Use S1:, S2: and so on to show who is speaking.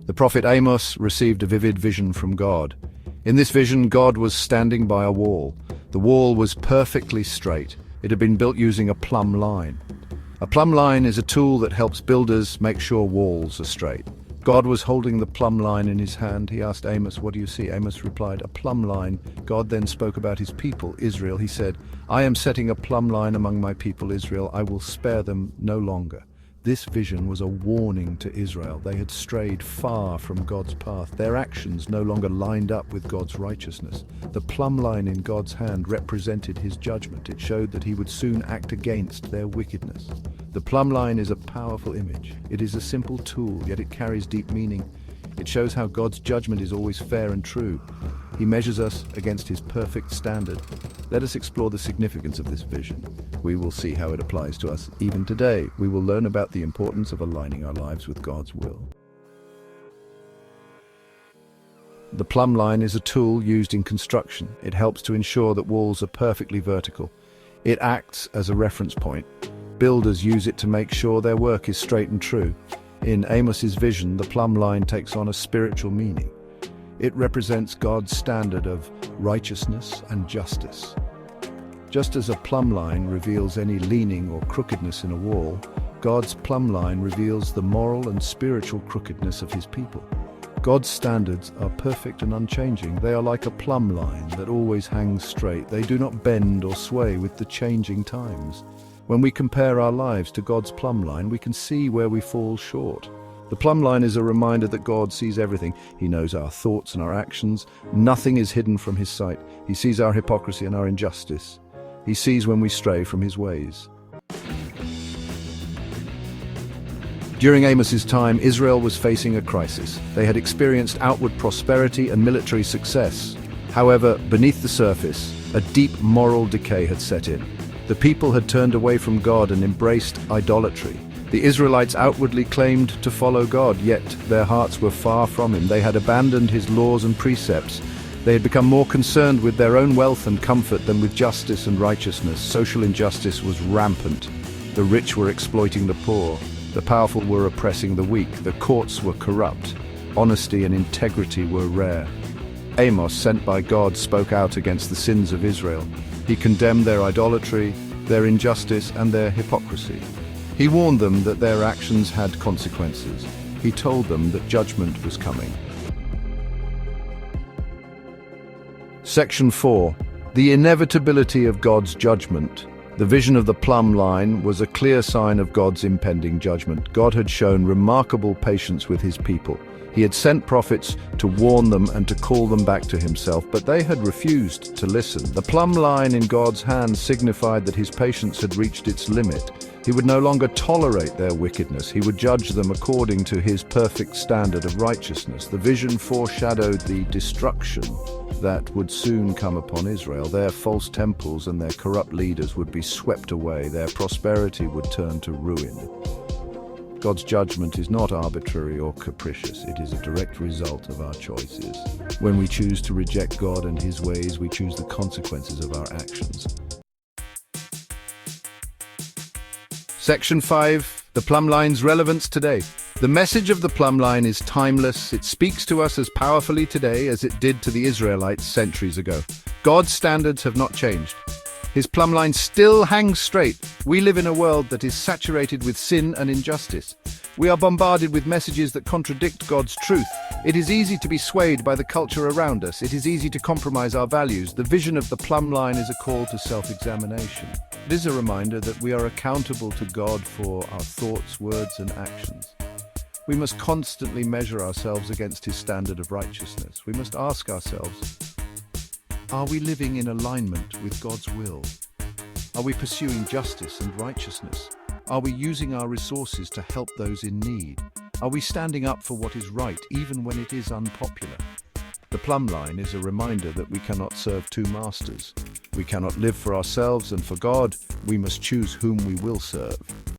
S1: The prophet Amos received a vivid vision from God. In this vision, God was standing by a wall. The wall was perfectly straight. It had been built using a plumb line. A plumb line is a tool that helps builders make sure walls are straight. God was holding the plumb line in his hand. He asked Amos, "What do you see?" Amos replied, "A plumb line." God then spoke about his people, Israel. He said, "I am setting a plumb line among my people, Israel. I will spare them no longer." This vision was a warning to Israel. They had strayed far from God's path. Their actions no longer lined up with God's righteousness. The plumb line in God's hand represented his judgment. It showed that he would soon act against their wickedness. The plumb line is a powerful image. It is a simple tool, yet it carries deep meaning. It shows how God's judgment is always fair and true. He measures us against his perfect standard. Let us explore the significance of this vision. We will see how it applies to us even today. We will learn about the importance of aligning our lives with God's will. The plumb line is a tool used in construction. It helps to ensure that walls are perfectly vertical. It acts as a reference point. Builders use it to make sure their work is straight and true. In Amos's vision, the plumb line takes on a spiritual meaning. It represents God's standard of righteousness and justice. Just as a plumb line reveals any leaning or crookedness in a wall, God's plumb line reveals the moral and spiritual crookedness of his people. God's standards are perfect and unchanging. They are like a plumb line that always hangs straight. They do not bend or sway with the changing times. When we compare our lives to God's plumb line, we can see where we fall short. The plumb line is a reminder that God sees everything. He knows our thoughts and our actions. Nothing is hidden from his sight. He sees our hypocrisy and our injustice. He sees when we stray from his ways. During Amos's time, Israel was facing a crisis. They had experienced outward prosperity and military success. However, beneath the surface, a deep moral decay had set in. The people had turned away from God and embraced idolatry. The Israelites outwardly claimed to follow God, yet their hearts were far from him. They had abandoned his laws and precepts. They had become more concerned with their own wealth and comfort than with justice and righteousness. Social injustice was rampant. The rich were exploiting the poor. The powerful were oppressing the weak. The courts were corrupt. Honesty and integrity were rare. Amos, sent by God, spoke out against the sins of Israel. He condemned their idolatry, their injustice, and their hypocrisy. He warned them that their actions had consequences. He told them that judgment was coming. Section 4. The inevitability of God's judgment. The vision of the plumb line was a clear sign of God's impending judgment. God had shown remarkable patience with his people. He had sent prophets to warn them and to call them back to himself, but they had refused to listen. The plumb line in God's hand signified that his patience had reached its limit. He would no longer tolerate their wickedness. He would judge them according to his perfect standard of righteousness. The vision foreshadowed the destruction that would soon come upon Israel. Their false temples and their corrupt leaders would be swept away. Their prosperity would turn to ruin. God's judgment is not arbitrary or capricious. It is a direct result of our choices. When we choose to reject God and his ways, we choose the consequences of our actions. Section 5. The plumb line's relevance today. The message of the plumb line is timeless. It speaks to us as powerfully today as it did to the Israelites centuries ago. God's standards have not changed. His plumb line still hangs straight. We live in a world that is saturated with sin and injustice. We are bombarded with messages that contradict God's truth. It is easy to be swayed by the culture around us. It is easy to compromise our values. The vision of the plumb line is a call to self-examination. It is a reminder that we are accountable to God for our thoughts, words, and actions. We must constantly measure ourselves against his standard of righteousness. We must ask ourselves, are we living in alignment with God's will? Are we pursuing justice and righteousness? Are we using our resources to help those in need? Are we standing up for what is right, even when it is unpopular? The plumb line is a reminder that we cannot serve two masters. We cannot live for ourselves and for God. We must choose whom we will serve.